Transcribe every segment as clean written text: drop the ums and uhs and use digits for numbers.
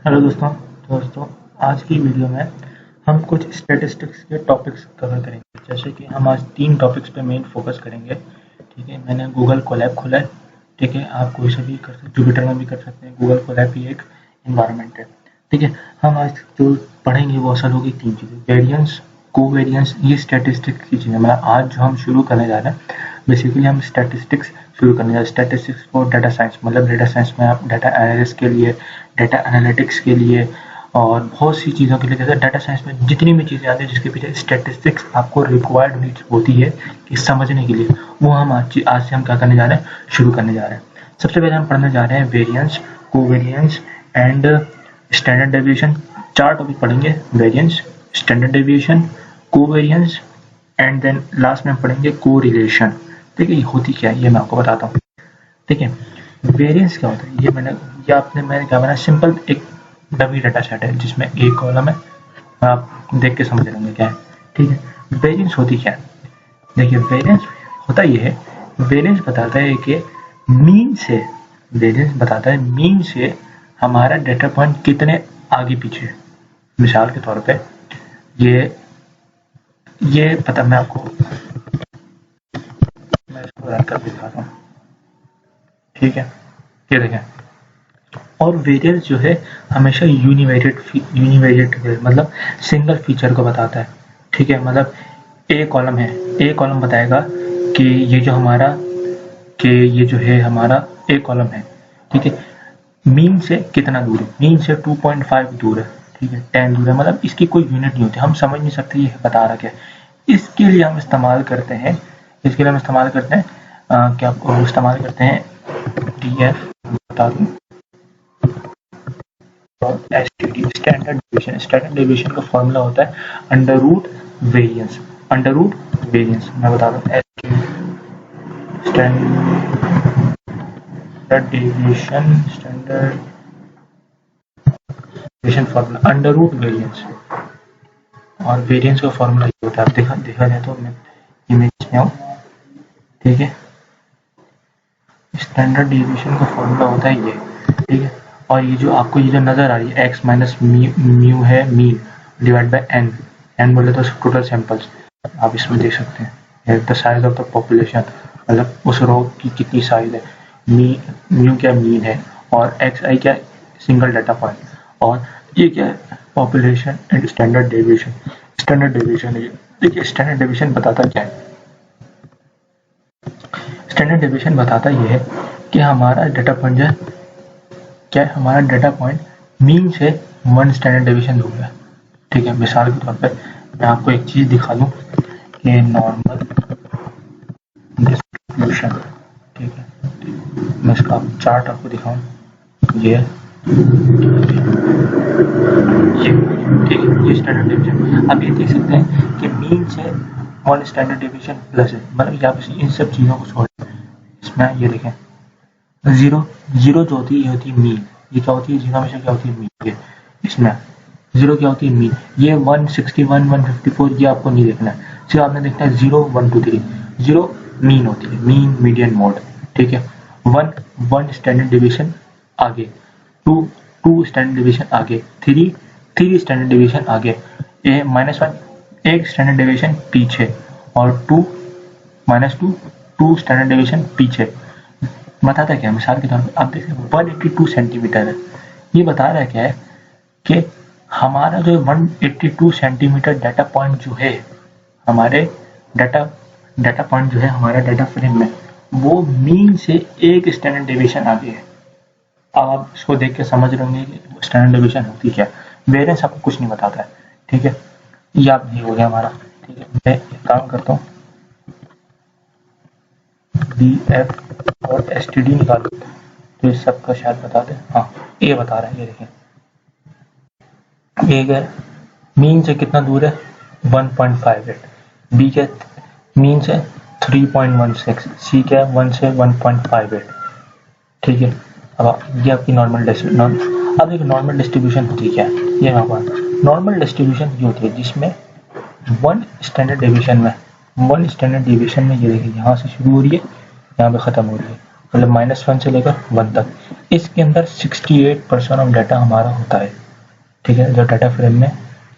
Hello दोस्तों आज की वीडियो में हम कुछ स्टैटिस्टिक्स के टॉपिक्स कवर करेंगे। जैसे कि हम आज 3 टॉपिक्स पे मेन फोकस करेंगे। ठीक है, मैंने गूगल कोलैब खोला है। ठीक है, आप कोई से भी कर सकते, जुपिटर में भी कर सकते हैं। गूगल कोलैब भी एक इन्वायरमेंट है। ठीक है, हम आज जो पढ़ेंगे वो असल होगी 3 चीज़ें, वेरियंस, कोवेरियंस, ये स्टैटिस्टिक्स की चीज़ें। मतलब आज जो हम शुरू करने जा रहे हैं बेसिकली हम स्टैटिस्टिक्स शुरू करने जा रहे हैं। स्टैटिस्टिक्स फॉर डाटा साइंस, मतलब डाटा साइंस में आप डाटा एनालिसिस के लिए, डाटा एनालिटिक्स के लिए और बहुत सी चीज़ों के लिए, जैसे डाटा साइंस में जितनी भी चीज़ें आती हैं जिसके पीछे स्टैटिस्टिक्स आपको रिक्वायर्ड नीड्स होती है कि समझने के लिए, वो हम आज से हम क्या करने जा रहे हैं, शुरू करने जा रहे हैं। सबसे पहले हम पढ़ने जा रहे हैं variance, covariance and standard deviation. 4 topic पढ़ेंगे, variance, standard deviation, covariance and then last में हम पढ़ेंगे कोरिलेशन। ठीक है, ये होती क्या है ये मैं आपको बताता हूँ। ठीक है, वेरियंस क्या होता है, मैंने क्या बनाया, सिंपल एक डमी डाटा सेट है जिसमें एक कॉलम है। आप देख के समझ लेंगे क्या है। ठीक है, वेरियंस होती क्या है, देखिए वेरियंस होता ये है, वेरियंस बताता है कि मीन से हमारा डेटा पॉइंट कितने आगे पीछे। मिसाल के तौर पे ये पता, मैं इसको रन कर दिखाता हूँ। ठीक है, ये देखें। और वेरियंस जो है हमेशा यूनिवेरिएट मतलब सिंगल फीचर को बताता है। ठीक है, मतलब ए कॉलम है, ए कॉलम बताएगा कि ये जो है हमारा ए कॉलम है। ठीक है, मीन से कितना दूर है, मीन से 2.5 दूर है। ठीक है, 10 दूर है, मतलब इसकी कोई यूनिट नहीं होती, हम समझ नहीं सकते ये बता रहा क्या है। इसके लिए हम इस्तेमाल करते हैं DF, बता दूं, STD, standard deviation. Standard deviation का फॉर्मूला होता है अंडर रूट वेरियंस। मैं बता दूं, standard deviation formula under root variance. और वेरियंस का फॉर्मूला ये होता है, देखा जाए तो मैं इमेज में आऊँ। ठीक है, स्टैंडर्ड डेविएशन का फॉर्मूला होता है ये। ठीक है, और ये जो आपको ये जो नजर आ रही है x माइनस म्यू है, मीन डिवाइड बाय n बोले तो टोटल सैंपल्स। आप इसमें देख सकते हैं the size of the population, मतलब उस रो की कितनी साइज है, म्यू क्या मीन है, और xi क्या सिंगल डाटा पॉइंट, और ये क्या है पॉपुलेशन एंड स्टैंडर्ड डेविएशन। देखिए स्टैंडर्ड डेविएशन बताता क्या है, स्टैंडर्ड डेविएशन बताता ये है कि हमारा डाटा पॉइंट जो है, क्या है, हमारा डाटा पॉइंट मीन से 1 स्टैंडर्ड डेविएशन दूर है। ठीक है, मिसाल के तौर पे मैं आपको एक चीज दिखा दूं कि नॉर्मल डिस्ट्रीब्यूशन। ठीक है, मैं इसका चार्ट आपको दिखाऊं, ये ठीक है, ये स्टैंडर्ड डेविएशन। आप ये देख सकते हैं कि मीन से 1 स्टैंडर्ड डेविएशन प्लस है, मतलब यहाँ पे इन सब चीजों को छोड़ इसमें ये देखें, जीरो जो होती है ये होती है मीन। ये क्या होती है, जीरो हमेशा क्या होती है, मीन। इसमें जीरो क्या होती है, मीन। ये 161 154 ये आपको नहीं देखना है, सिर्फ आपने देखना है 0 1 2 3। जीरो मीन होती है, मीन मीडियन मोड। ठीक है, 1 स्टैंडर्ड डेविएशन आगे, 2 स्टैंडर्ड डेविएशन आगे, 3 स्टैंडर्ड डेविएशन आगे, -1 1 स्टैंडर्ड डेविएशन पीछे, और 2 स्टैंडर्ड डेविएशन पीछे। बताता क्या है, मिसाल के तौर पे आप देखिए 182 सेंटीमीटर है। ये बता रहा है क्या है कि हमारा जो 182 सेंटीमीटर डाटा पॉइंट जो है, हमारे डाटा पॉइंट जो है हमारा डाटा फ्रेम में, वो मीन से 1 स्टैंडर्ड डेविएशन आगे है। अब आप इसको देख के समझ रहे होंगे कि स्टैंडर्ड डेविएशन होती क्या, वेरियंस आपको कुछ नहीं बताता है। ठीक है, ये आप नहीं हो गया हमारा। ठीक है, मैं एक काम करता हूँ, DF और STD निकालो तो इस सब का शायद बता दें। हाँ, ये बता रहा है, ये देखें, ए क्या मीन से कितना दूर है, 1.58, बी क्या मीन से 3.16, सी क्या 1 से 1.58। ठीक है, अब ये आपकी नॉर्मल डिस्ट्रीब्यूशन। अब एक नॉर्मल डिस्ट्रीब्यूशन होती है क्या, ये मैं आपको, नॉर्मल डिस्ट्रीब्यूशन ये होती है जिसमें 1 स्टैंडर्ड डेविएशन में ये देखिए यहाँ से शुरू हो रही है, यहाँ पे खत्म हो रही है, मतलब -1 से लेकर 1 तक। इसके अंदर 68% ऑफ डाटा हमारा होता है, ठीक है। जो डाटा फ्रेम में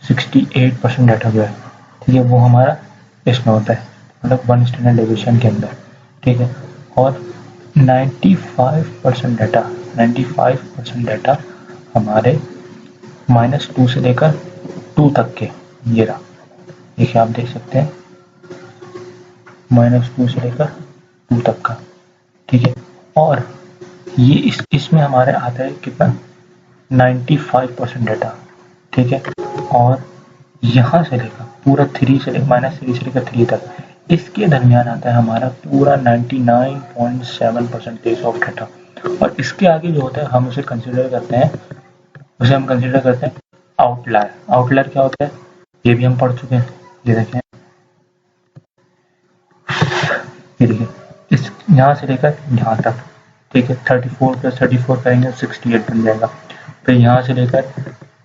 68% डाटा जो है, ठीक है, वो हमारा इसमें होता है, मतलब 1 स्टैंडर्ड डिवीजन के अंदर, ठीक है। और 95% डाटा हमारे -2 से लेकर 2 तक के, ये रहा, देखिए आप देख सकते हैं, -2 से लेकर 2 तक का, ठीक है। और ये इसमें हमारे आता है कितना, 95% डाटा, ठीक है। और यहाँ से लेकर पूरा -3 से लेकर 3 तक, इसके दरमियान आता है हमारा पूरा 99.7% ऑफ डाटा। और इसके आगे जो होता है हम उसे कंसिडर करते हैं आउटलायर। आउटलायर क्या होता है, ये भी हम पढ़ चुके हैं, ये देखें, ये देखिए, इस यहाँ से लेकर यहाँ तक, ठीक है। 34 + 34 करेंगे 68 बन जाएगा। फिर यहाँ से लेकर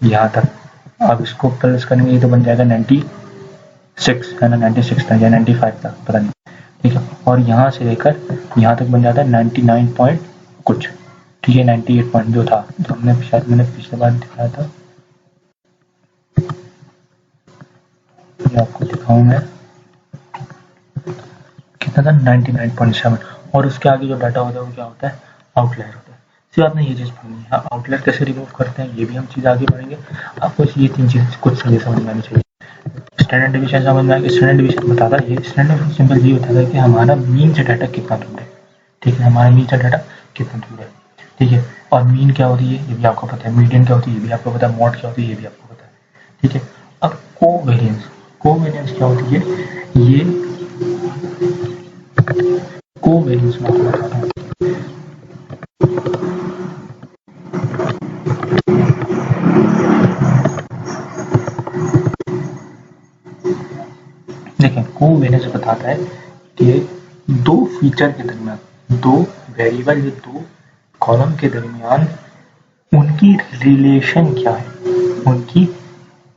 यहाँ तक, अब इसको प्लस करेंगे, ये तो बन जाएगा 96, है ना, 96 था या 95 था, पता नहीं, ठीक है। और यहाँ से लेकर यहाँ तक बन जाता है 99 पॉइंट कुछ, ठीक है। 98 पॉइंट जो था, जो हमने शायद मैंने पिछले बार दिखाया था, ये आपको दिखाऊँ मैं, कितना था, 99.7। और उसके आगे जो डाटा होता है वो क्या होता है, आउटलायर होता है। सिर्फ आपने ये चीज़ पढ़नी है, आउटलायर कैसे रिमूव करते हैं ये भी हम चीज़ आगे पढ़ेंगे। आपको ये 3 चीज़ कुछ समझ में आनी चाहिए। स्टैंडर्ड डिवीजन समझ में आएगा। स्टैंडर्ड डिवीजन बताता है, स्टैंडर्ड डिवीजन सिंपल ये होता है कि हमारा मीन से डाटा कितना दूर है, ठीक है, हमारा मीन से डाटा कितना दूर है, ठीक है। और मीन क्या होती है ये भी आपको पता है, मीडियन क्या होती है ये भी आपको पता है, मॉड क्या होती है ये भी आपको पता है, ठीक है। अब कोवेरियंस क्या होती है, ये कोवेरियंस में आपको बताता हूँ। देखें, कोवेरियंस बताता है कि 2 फीचर के दरमियान, 2 वेरिएबल या 2 कॉलम के दरमियान उनकी रिलेशन क्या है, उनकी,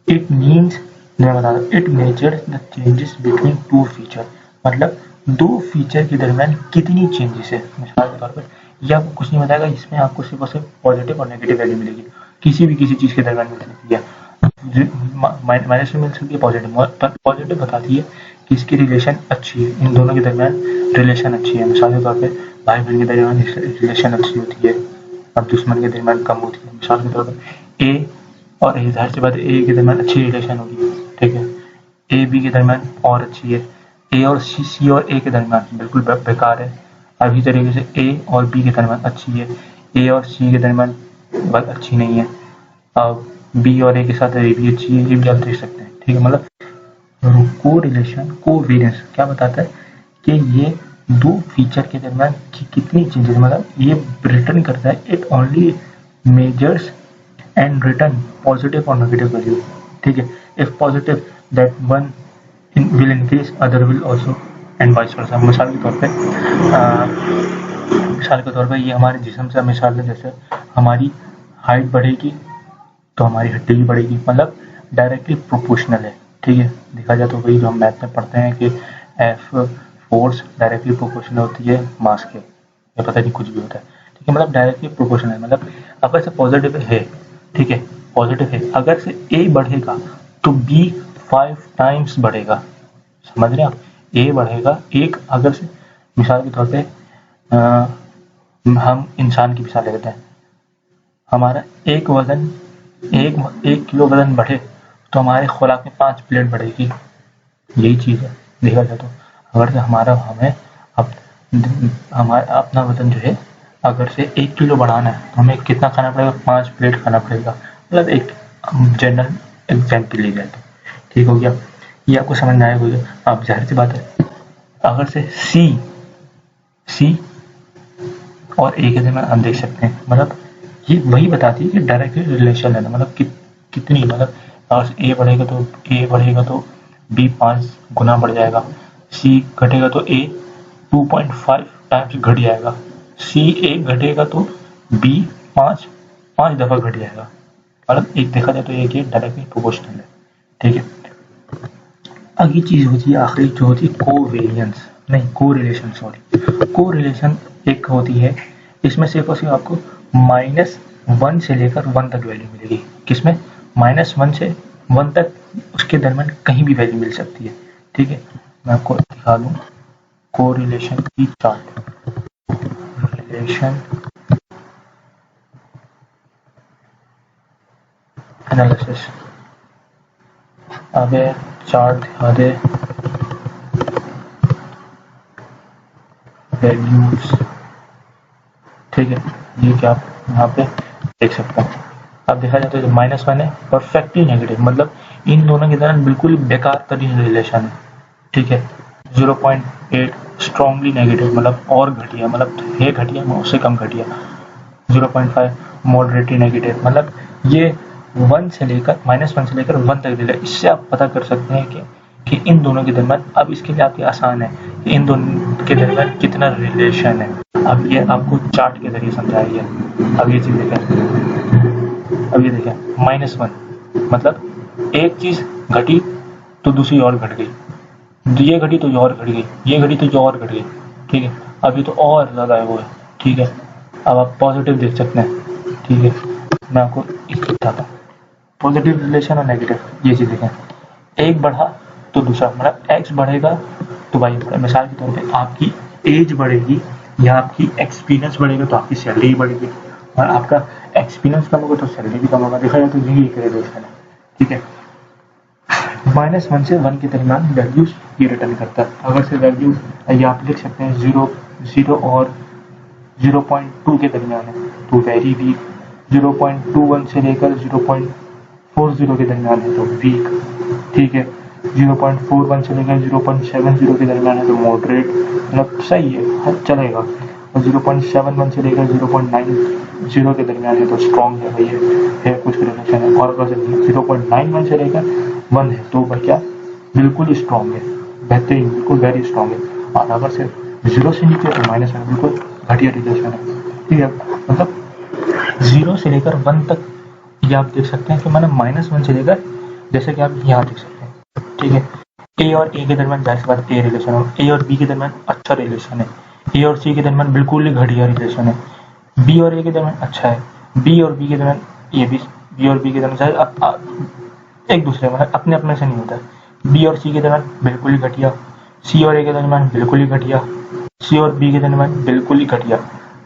इट मीन्स, मैं बता रहा हूँ, it measures the changes between 2 feature, मतलब 2 फीचर के दरमियान कितनी चेंजेस है। मिसाल के तौर पर ये आपको कुछ नहीं बताएगा, इसमें आपको सिर्फ और सिर्फ पॉजिटिव और नेगेटिव वैल्यू मिलेगी, किसी चीज़ के दरमियान मिल सकती है, माइनस में मिल सकती है, पॉजिटिव बताती है कि इसकी रिलेशन अच्छी है, इन दोनों के दरमियान रिलेशन अच्छी है। मिसाल के तौर पर भाई बहन के दरमियान रिलेशन अच्छी होती है, अब दुश्मन के दरमियान कम होती है। मिसाल के तौर पर ए और ए, जाहिर सी बात है ए के दरमियान अच्छी रिलेशन होगी, ठीक है। ए बी के दरमियान और अच्छी है, ए और सी और ए के दरमियान बिल्कुल बेकार है। अभी तरीके से ए और बी के दरमियान अच्छी है, ए और सी के दरमियान बहुत अच्छी नहीं है, अब बी और ए के साथ ए भी अच्छी है, ये भी आप देख सकते हैं, ठीक है। मतलब को रिलेशन, कोवेरियंस क्या बताता है कि ये 2 फीचर के दरमियान कितनी चेंजेस, मतलब ये रिटर्न करता है, it only measures and return positive or negative value, ठीक है। if positive that one will increase, other will also, and vice versa। मिसाल के तौर पे ये हमारे जिस्म से, मिसाल है, जैसे हमारी हाइट बढ़ेगी तो हमारी हड्डी भी बढ़ेगी, मतलब डायरेक्टली प्रोपोर्शनल है, ठीक है। देखा जाए तो वही जो हम मैथ में पढ़ते हैं कि एफ फोर्स डायरेक्टली प्रोपोर्शनल होती है मास के, ये पता नहीं कुछ भी होता है, ठीक है। मतलब डायरेक्टली प्रोपोर्शनल है, मतलब अगर से पॉजिटिव है, ठीक है, पॉजिटिव है, अगर से ए बढ़ेगा तो बी 5 टाइम्स बढ़ेगा, समझ रहे हैं आप, ए बढ़ेगा एक, अगर से मिसाल के तौर पे हम इंसान की मिसाल लेते हैं, हमारा एक किलो वजन बढ़े तो हमारे खुराक में 5 प्लेट बढ़ेगी, यही चीज़ है देखा जाए तो। अगर से हमारा अपना वजन जो है, अगर से 1 किलो बढ़ाना है तो हमें कितना खाना पड़ेगा, 5 प्लेट खाना पड़ेगा, मतलब एक जनरल एग्जाम्पल ले जाए तो, ठीक हो गया, ये आपको समझ में आएगा। अब जाहिर सी बात है, अगर से सी और ए के दरमियान हम देख सकते हैं, मतलब ये वही बताती है कि डायरेक्टली रिलेशन है, मतलब कितनी, मतलब अगर ए बढ़ेगा तो बी 5 गुना बढ़ जाएगा, सी घटेगा तो ए 2.5 टाइम्स घट जाएगा, सी 1 घटेगा तो बी 5 दफ़ा घट जाएगा, मतलब एक देखा जाए तो ये डायरेक्टली प्रोपोर्शनल है, ठीक है। अगली चीज़ होती है, आखिरी जो होती है कोवेरियंस। नहीं, कोरिलेशन, सॉरी, कोरिलेशन एक होती है, इसमें सिर्फ और सिर्फ आपको -1 से लेकर 1 तक वैल्यू मिलेगी। किसमें? -1 से 1 तक, उसके दरमियान कहीं भी वैल्यू मिल सकती है। ठीक है, मैं आपको दिखा दूं कोरिलेशन की चार्ट, रिलेशन एनालिसिस। आगे चार्ट दिखा दे, वैल्यूज। ठीक है, ये क्या आप यहाँ पे देख सकते हैं। अब देखा जाए तो -1 है परफेक्टली नेगेटिव, मतलब इन दोनों के दरमियान बिल्कुल बेकार तरीन रिलेशन है। ठीक है, 0.8 स्ट्रॉन्गली नेगेटिव, मतलब और घटिया, मतलब है घटिया उससे कम घटिया। 0.5 मॉडरेटली नेगेटिव, मतलब ये -1 से लेकर 1 तक रिलेशन। इससे आप पता कर सकते हैं कि इन दोनों के दरमियान, अब इसके लिए आपके आसान है कि इन दोनों के दरमियान कितना रिलेशन है। अब ये आपको चार्ट के जरिए समझाया गया। अब ये चीज देखें, अब ये देखें, -1 मतलब एक चीज घटी तो दूसरी और घट गई, ये घटी तो ये और घट गई, ये घटी तो ये और घट गई। ठीक है, अभी तो और ज्यादा है वो है। ठीक है, अब आप पॉजिटिव देख सकते हैं। ठीक है, मैं आपको इसको बताता हूँ, पॉजिटिव रिलेशन और नेगेटिव, ये चीज देखें, एक बढ़ा तो दूसरा, मतलब x बढ़ेगा तो y बढ़ेगा। मिसाल के तौर पे आपकी एज बढ़ेगी या आपकी एक्सपीरियंस बढ़ेगा तो आपकी सैलरी बढ़ेगी, और आपका एक्सपीरियंस कम होगा तो सैलरी भी कम होगा। देखा जाए तो यही एक रिलेशन है। ठीक है, -1 से 1 के दरमियान वैल्यूज ये रिटर्न करता है। अगर से वैल्यू ये आप लिख सकते हैं 0 और 0.2 के दरमियान है तो वेरी वीक, 0.21 से लेकर 0.40 के दरमियान है तो वीक। ठीक है, 0.41 से लेकर 0.70 के दरमियान है तो मॉडरेट, मतलब सही है, चलेगा। और 0.71 से लेकर 0.90 के दरमियान है तो स्ट्रॉन्ग है, भाई है कुछ रिलेशन है। और अगर 0.91 से लेकर 1 है तो भाई क्या, बिल्कुल स्ट्रॉन्ग है, बेहतरीन, बिल्कुल वेरी स्ट्रॉन्ग है। और अगर सिर्फ 0 से नीचे तो -1, बिल्कुल घटिया रिलेशन है। ठीक है, मतलब 0 से लेकर 1 तक ये आप देख सकते हैं कि मैंने -1 से लेकर, जैसे कि आप यहाँ देख सकते हैं। ठीक है, ए और ए के दरमियान जाहिर सी बात ए रिलेशन हो, ए और बी के दरमियान अच्छा रिलेशन है, ए और सी के दरमियान बिल्कुल ही घटिया रिलेशन है, बी और ए के दरमियान अच्छा है, बी और बी के दरमियान ये भी, बी और बी के दरमियान एक दूसरे में अपने अपने से नहीं होता है, बी और सी के दरमियान बिल्कुल ही घटिया, सी और ए के दरमियान बिल्कुल ही घटिया, सी और बी के दरमियान बिल्कुल ही घटिया।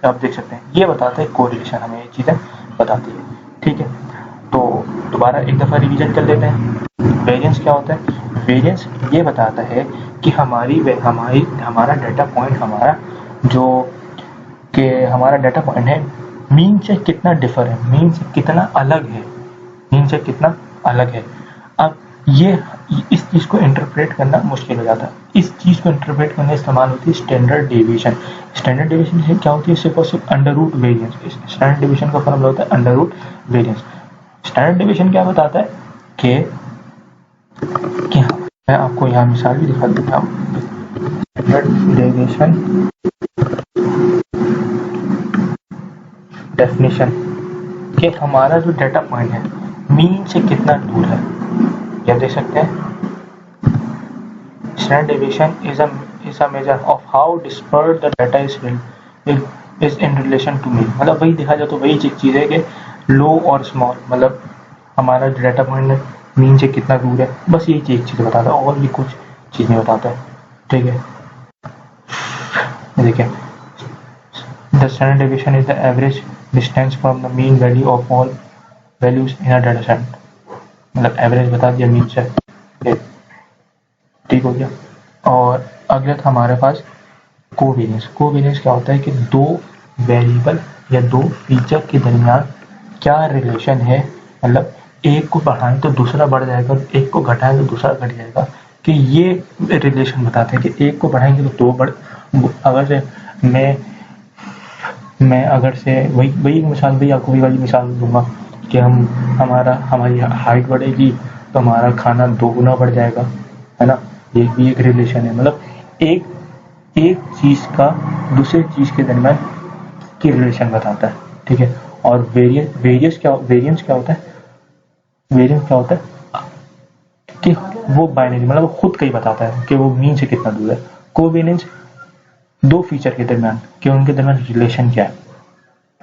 आप देख सकते हैं, ये बताते हैं कोरिलेशन, हमें ये चीज़ें बताती है। ठीक है, तो दोबारा एक दफ़ा रिवीजन कर लेते हैं। वेरिएंस क्या होता है? वेरिएंस ये बताता है कि हमारा डाटा पॉइंट, हमारा जो कि हमारा डाटा पॉइंट है मीन से कितना डिफर है, मीन से कितना अलग है, मीन से कितना अलग है। अब ये इस चीज़ को इंटरप्रेट करना मुश्किल हो जाता है। इस चीज़ को इंटरप्रेट करने इस्तेमाल होती है स्टैंडर्ड डेविएशन। स्टैंडर्ड डेविएशन से क्या होती है? सिर्फ और सिर्फ under root variance. Standard deviation का फॉर्मूला होता है under root variance. Standard deviation क्या बताता है कि मैं आपको यहाँ मिसाल भी दिखा देता हूँ। स्टैंडर्ड डेविएशन डेफिनेशन कि हमारा जो डाटा पॉइंट है मीन से कितना दूर है, ये देख सकते हैं। Standard deviation is a measure of how dispersed the data is in relation to mean। मतलब वही देखा जाए तो वही चीज़ है कि लो और स्मॉल, मतलब हमारा डाटा पॉइंट मीन से कितना दूर है, बस यही एक चीज़ बताता है और भी कुछ चीज़ नहीं बताता है। ठीक है, देखिए, the standard deviation is the average distance from the mean value of all values in a data set। मतलब एवरेज बता दिया मीन से, ठीक हो गया। और अगला था हमारे पास कोवेरियंस। कोवेरियंस क्या होता है कि दो वेरिएबल या दो फीचर के दरमियान क्या रिलेशन है, मतलब एक को बढ़ाएं तो दूसरा बढ़ जाएगा, एक को घटाएं तो दूसरा घट जाएगा, कि ये रिलेशन बताते हैं कि एक को बढ़ाएंगे तो दो बढ़, अगर से मैं अगर से वही मिसाल, भाई आपको वही वाली मिसाल दूंगा कि हमारी हाइट बढ़ेगी तो हमारा खाना 2 गुना बढ़ जाएगा, है ना। ये भी एक रिलेशन है, मतलब एक चीज़ का दूसरे चीज़ के दरमियान की रिलेशन बताता है। ठीक है, और वेरिएंस क्या होता है? वेरिएंस क्या होता है कि वो बाइनरी, मतलब वो खुद का ही बताता है कि वो मीन से कितना दूर है। कोवेरियंस दो फीचर के दरमियान कि उनके दरमियान रिलेशन क्या है,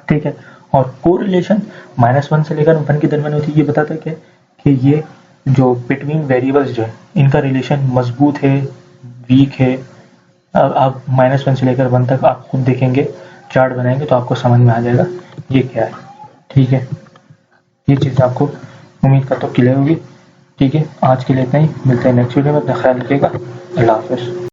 ठीक है। और कोरिलेशन -1 से लेकर 1 के दरमियान होती है। ये बताता है क्या कि ये जो बिटवीन वेरिएबल्स जो है इनका रिलेशन मजबूत है, वीक है। अब आप -1 से लेकर 1 तक आप खुद देखेंगे, चार्ट बनाएंगे तो आपको समझ में आ जाएगा ये क्या है, ठीक है। ये चीज़ आपको उम्मीद करता हूँ क्लियर होगी, ठीक है। आज के लिए इतना ही, मिलते हैं नेक्स्ट वीडियो में। अपना ख्याल रखिएगा। अल्लाह हाफिज़।